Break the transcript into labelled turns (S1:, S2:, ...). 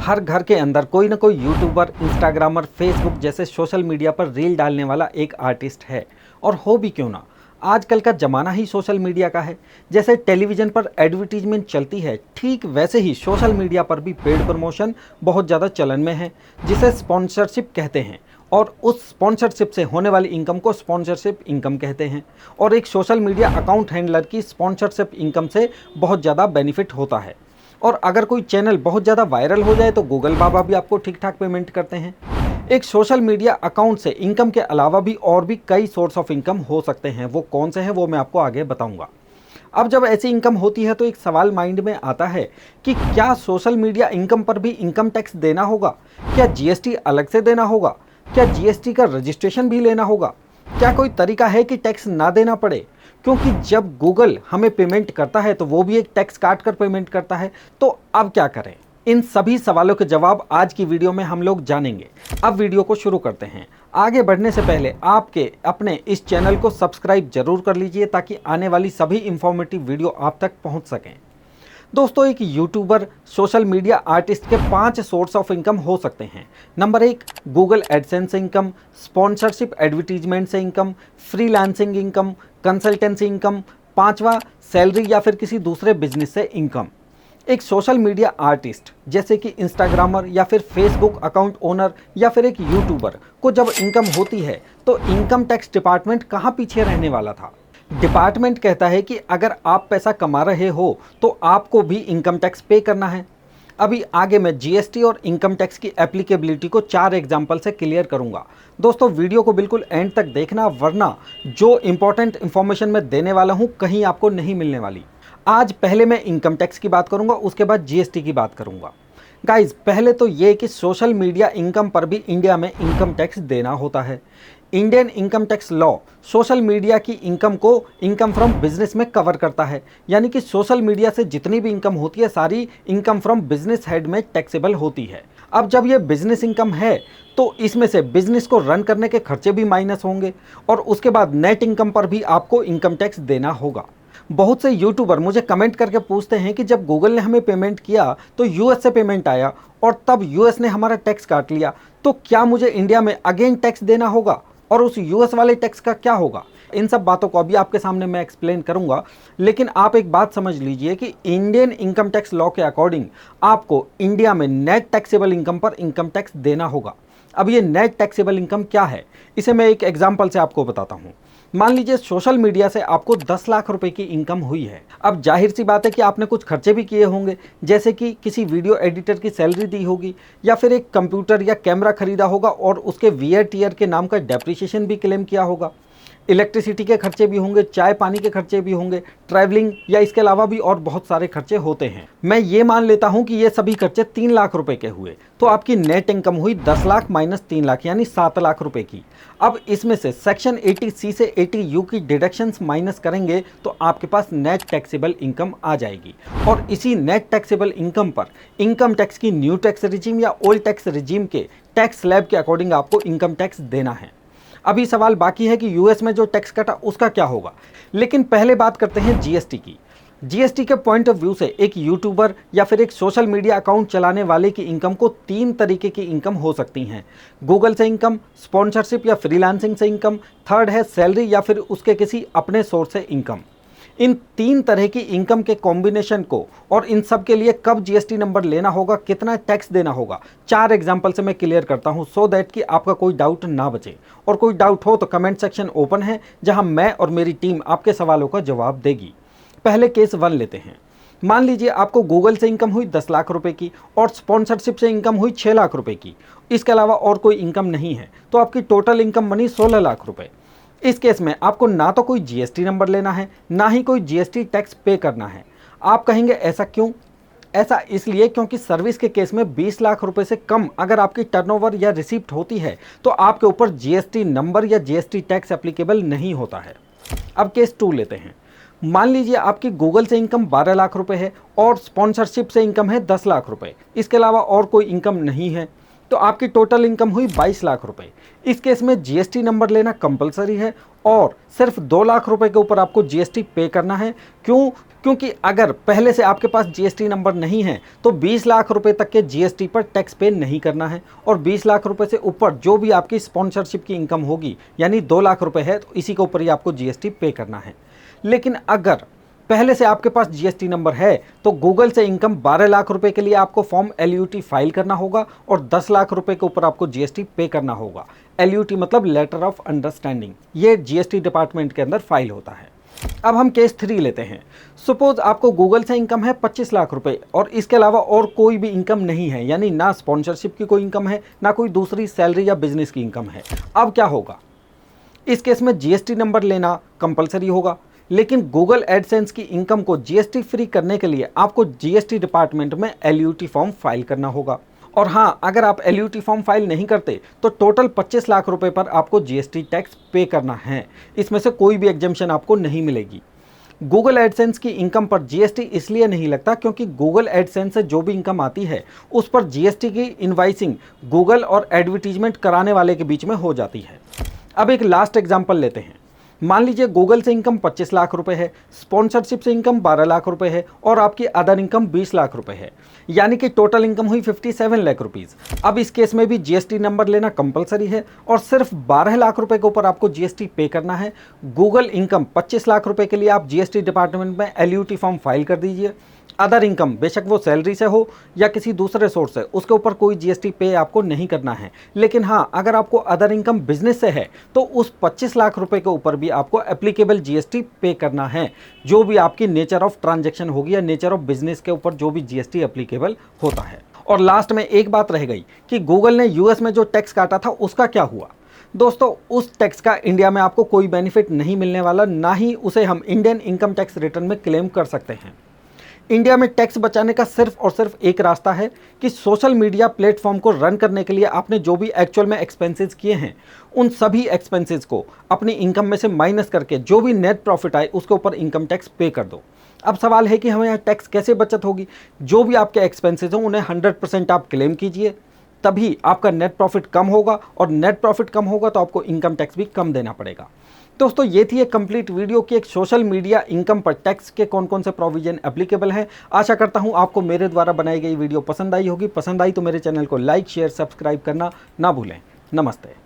S1: हर घर के अंदर कोई ना कोई यूट्यूबर, इंस्टाग्रामर, फेसबुक जैसे सोशल मीडिया पर रील डालने वाला एक आर्टिस्ट है। और हो भी क्यों ना, आजकल का ज़माना ही सोशल मीडिया का है। जैसे टेलीविज़न पर एडवर्टीजमेंट चलती है, ठीक वैसे ही सोशल मीडिया पर भी पेड प्रमोशन बहुत ज़्यादा चलन में है, जिसे स्पॉन्सरशिप कहते हैं। और उस स्पॉन्सरशिप से होने वाली इनकम को स्पॉन्सरशिप इनकम कहते हैं। और एक सोशल मीडिया अकाउंट हैंडलर की स्पॉन्सरशिप इनकम से बहुत ज़्यादा बेनिफिट होता है। और अगर कोई चैनल बहुत ज़्यादा वायरल हो जाए तो गूगल बाबा भी आपको ठीक ठाक पेमेंट करते हैं। एक सोशल मीडिया अकाउंट से इनकम के अलावा भी और भी कई सोर्स ऑफ इनकम हो सकते हैं। वो कौन से हैं वो मैं आपको आगे बताऊंगा। अब जब ऐसी इनकम होती है तो एक सवाल माइंड में आता है कि क्या सोशल मीडिया इनकम पर भी इनकम टैक्स देना होगा? क्या जीएसटी अलग से देना होगा? क्या जीएसटी का रजिस्ट्रेशन भी लेना होगा? क्या कोई तरीका है कि टैक्स ना देना पड़े? क्योंकि जब गूगल हमें पेमेंट करता है तो वो भी एक टैक्स काट कर पेमेंट करता है। तो अब क्या करें? इन सभी सवालों के जवाब आज की वीडियो में हम लोग जानेंगे। अब वीडियो को शुरू करते हैं। आगे बढ़ने से पहले आपके अपने इस चैनल को सब्सक्राइब जरूर कर लीजिए ताकि आने वाली सभी इंफॉर्मेटिव वीडियो आप तक पहुंच सकें। दोस्तों, एक यूट्यूबर, सोशल मीडिया आर्टिस्ट के 5 सोर्स ऑफ इनकम हो सकते हैं। नंबर 1, गूगल एडसेंस से इनकम, स्पॉन्सरशिप एडवर्टीजमेंट से income, freelancing income, consultancy income. 5वां, सैलरी या फिर किसी दूसरे बिजनेस से इनकम। एक सोशल मीडिया आर्टिस्ट जैसे कि इंस्टाग्रामर या फिर फेसबुक अकाउंट ओनर या फिर एक यूट्यूबर को जब इनकम होती है तो इनकम टैक्स डिपार्टमेंट कहाँ पीछे रहने वाला था? डिपार्टमेंट कहता है कि अगर आप पैसा कमा रहे हो तो आपको भी इनकम टैक्स पे करना है। अभी आगे मैं जीएसटी और इनकम टैक्स की एप्लीकेबिलिटी को 4 एग्जाम्पल से क्लियर करूंगा। दोस्तों, वीडियो को बिल्कुल एंड तक देखना, वरना जो इंपॉर्टेंट इंफॉर्मेशन मैं देने वाला हूं कहीं आपको नहीं मिलने वाली। आज पहले मैं इनकम टैक्स की बात करूंगा, उसके बाद जीएसटी की बात करूंगा। गाइज, पहले तो ये कि सोशल मीडिया इनकम पर भी इंडिया में इनकम टैक्स देना होता है। Indian income tax law social media की इनकम को इनकम फ्रॉम बिजनेस में कवर करता है। यानी कि सोशल मीडिया से जितनी भी इनकम होती है सारी इनकम फ्रॉम बिजनेस हेड में टैक्सेबल होती है। अब जब ये बिजनेस इनकम है तो इसमें से बिजनेस को रन करने के खर्चे भी माइनस होंगे और उसके बाद नेट इनकम पर भी आपको इनकम टैक्स देना होगा। बहुत से यूट्यूबर मुझे कमेंट करके पूछते हैं कि जब गूगल ने हमें पेमेंट किया तो यूएस से पेमेंट आया और तब यूएस ने हमारा टैक्स काट लिया, तो क्या मुझे इंडिया में अगेन टैक्स देना होगा और उस यूएस वाले टैक्स का क्या होगा? इन सब बातों को अभी आपके सामने मैं एक्सप्लेन करूंगा। लेकिन आप एक बात समझ लीजिए कि इंडियन इनकम टैक्स लॉ के अकॉर्डिंग आपको इंडिया में नेट टैक्सेबल इनकम पर इनकम टैक्स देना होगा। अब ये नेट टैक्सेबल इनकम क्या है, इसे मैं एक एग्जाम्पल से आपको बताता हूँ। मान लीजिए सोशल मीडिया से आपको 10 लाख रुपए की इनकम हुई है। अब जाहिर सी बात है कि आपने कुछ खर्चे भी किए होंगे, जैसे कि किसी वीडियो एडिटर की सैलरी दी होगी या फिर एक कंप्यूटर या कैमरा खरीदा होगा और उसके वियर टीयर के नाम का डेप्रिसिएशन भी क्लेम किया होगा। इलेक्ट्रिसिटी के खर्चे भी होंगे, चाय पानी के खर्चे भी होंगे, ट्रैवलिंग या इसके अलावा भी और बहुत सारे खर्चे होते हैं। मैं ये मान लेता हूं कि ये सभी खर्चे 3 लाख रुपए के हुए, तो आपकी नेट इनकम हुई 10 लाख माइनस 3 लाख यानी 7 लाख रुपए की। अब इसमें से सेक्शन 80C से 80U की डिडक्शंस माइनस करेंगे तो आपके पास नेट टैक्सेबल इनकम आ जाएगी। और इसी नेट टैक्सेबल इनकम पर इनकम टैक्स की न्यू टैक्स रिजीम या ओल्ड टैक्स रिजीम के टैक्स स्लैब के अकॉर्डिंग आपको इनकम टैक्स देना है। अभी सवाल बाकी है कि यूएस में जो टैक्स कटा उसका क्या होगा। लेकिन पहले बात करते हैं जीएसटी की। जीएसटी के पॉइंट ऑफ व्यू से एक यूट्यूबर या फिर एक सोशल मीडिया अकाउंट चलाने वाले की इनकम को 3 तरीके की इनकम हो सकती हैं। गूगल से इनकम, स्पॉन्सरशिप या फ्रीलांसिंग से इनकम, थर्ड है सैलरी या फिर उसके किसी अपने सोर्स से इनकम। इन 3 तरह की इनकम के कॉम्बिनेशन को और इन सब के लिए कब जीएसटी नंबर लेना होगा, कितना टैक्स देना होगा, 4 एग्जांपल से मैं क्लियर करता हूं सो दैट कि आपका कोई डाउट ना बचे। और कोई डाउट हो तो कमेंट सेक्शन ओपन है जहां मैं और मेरी टीम आपके सवालों का जवाब देगी। पहले केस 1 लेते हैं। मान लीजिए आपको गूगल से इनकम हुई 10 लाख रुपए की और स्पॉन्सरशिप से इनकम हुई 6 लाख रुपए की। इसके अलावा और कोई इनकम नहीं है, तो आपकी टोटल इनकम बनी 16 लाख रुपए। इस केस में आपको ना तो कोई जीएसटी नंबर लेना है, ना ही कोई जीएसटी टैक्स पे करना है। आप कहेंगे ऐसा क्यों? ऐसा इसलिए क्योंकि सर्विस के केस में 20 लाख रुपए से कम अगर आपकी टर्नओवर या रिसिप्ट होती है तो आपके ऊपर जीएसटी नंबर या जीएसटी टैक्स एप्लीकेबल नहीं होता है। अब केस 2 लेते हैं। मान लीजिए आपकी गूगल से इनकम 12 लाख रुपए है और स्पॉन्सरशिप से इनकम है 10 लाख रुपए। इसके अलावा और कोई इनकम नहीं है। तो आपकी टोटल इनकम हुई 22 लाख रुपए। इस केस में जीएसटी नंबर लेना कंपलसरी है और सिर्फ 2 लाख रुपए के ऊपर आपको जीएसटी पे करना है। क्यों? क्योंकि अगर पहले से आपके पास जीएसटी नंबर नहीं है तो 20 लाख रुपए तक के जीएसटी पर टैक्स पे नहीं करना है, और 20 लाख रुपए से ऊपर जो भी आपकी स्पॉन्सरशिप की इनकम होगी, यानी 2 लाख रुपए है, तो इसी के ऊपर ही आपको जीएसटी पे करना है। लेकिन अगर पहले से आपके पास जीएसटी नंबर है तो गूगल से इनकम 12 लाख रुपए के लिए आपको फॉर्म LUT फाइल करना होगा और 10 लाख रुपए के ऊपर आपको जीएसटी पे करना होगा। LUT मतलब लेटर ऑफ अंडरस्टैंडिंग, ये जीएसटी डिपार्टमेंट के अंदर फाइल होता है। अब हम केस 3 लेते हैं। सपोज आपको गूगल से इनकम है 25 लाख रुपए और इसके अलावा और कोई भी इनकम नहीं है, यानी ना स्पॉन्सरशिप की कोई इनकम है, ना कोई दूसरी सैलरी या बिजनेस की इनकम है। अब क्या होगा? इस केस में जीएसटी नंबर लेना कंपलसरी होगा, लेकिन गूगल एडसेंस की इनकम को जीएसटी फ्री करने के लिए आपको जीएसटी डिपार्टमेंट में LUT फॉर्म फाइल करना होगा। और हाँ, अगर आप LUT फॉर्म फाइल नहीं करते तो टोटल 25 लाख रुपए पर आपको जीएसटी टैक्स पे करना है। इसमें से कोई भी एग्जम्पशन आपको नहीं मिलेगी। गूगल एडसेंस की इनकम पर जीएसटी इसलिए नहीं लगता क्योंकि गूगल एडसेंस से जो भी इनकम आती है उस पर जीएसटी की इनवाइसिंग गूगल और एडवर्टीजमेंट कराने वाले के बीच में हो जाती है। अब एक लास्ट एग्जाम्पल लेते हैं। मान लीजिए गूगल से इनकम 25 लाख रुपए है, स्पॉन्सरशिप से इनकम 12 लाख रुपए है और आपकी अदर इनकम 20 लाख रुपए है, यानी कि टोटल इनकम हुई 57 लाख रुपीस। अब इस केस में भी जीएसटी नंबर लेना कंपलसरी है और सिर्फ 12 लाख रुपए के ऊपर आपको जीएसटी पे करना है। गूगल इनकम 25 लाख रुपए के लिए आप जीएसटी डिपार्टमेंट में LUT फॉर्म फाइल कर दीजिए। अदर इनकम, बेशक वो सैलरी से हो या किसी दूसरे सोर्स से, उसके ऊपर कोई जीएसटी पे आपको नहीं करना है। लेकिन हाँ, अगर आपको अदर इनकम बिजनेस से है तो उस 25 लाख रुपए के ऊपर भी आपको एप्लीकेबल जीएसटी पे करना है, जो भी आपकी नेचर ऑफ ट्रांजैक्शन होगी या नेचर ऑफ बिजनेस के ऊपर जो भी जीएसटी एप्लीकेबल होता है। और लास्ट में एक बात रह गई कि गूगल ने यूएस में जो टैक्स काटा था उसका क्या हुआ? दोस्तों, उस टैक्स का इंडिया में आपको कोई बेनिफिट नहीं मिलने वाला, ना ही उसे हम इंडियन इनकम टैक्स रिटर्न में क्लेम कर सकते हैं। इंडिया में टैक्स बचाने का सिर्फ और सिर्फ एक रास्ता है कि सोशल मीडिया प्लेटफॉर्म को रन करने के लिए आपने जो भी एक्चुअल में एक्सपेंसेस किए हैं उन सभी एक्सपेंसेस को अपनी इनकम में से माइनस करके जो भी नेट प्रॉफिट आए उसके ऊपर इनकम टैक्स पे कर दो। अब सवाल है कि हमें यहाँ टैक्स कैसे बचत होगी? जो भी आपके एक्सपेंसेस हों उन्हें 100% आप क्लेम कीजिए, तभी आपका नेट प्रॉफिट कम होगा, और नेट प्रॉफिट कम होगा तो आपको इनकम टैक्स भी कम देना पड़ेगा। दोस्तों, ये थी एक कंप्लीट वीडियो की एक सोशल मीडिया इनकम पर टैक्स के कौन कौन से प्रोविजन एप्लीकेबल हैं। आशा करता हूँ आपको मेरे द्वारा बनाई गई वीडियो पसंद आई होगी। पसंद आई तो मेरे चैनल को लाइक, शेयर, सब्सक्राइब करना ना भूलें। नमस्ते।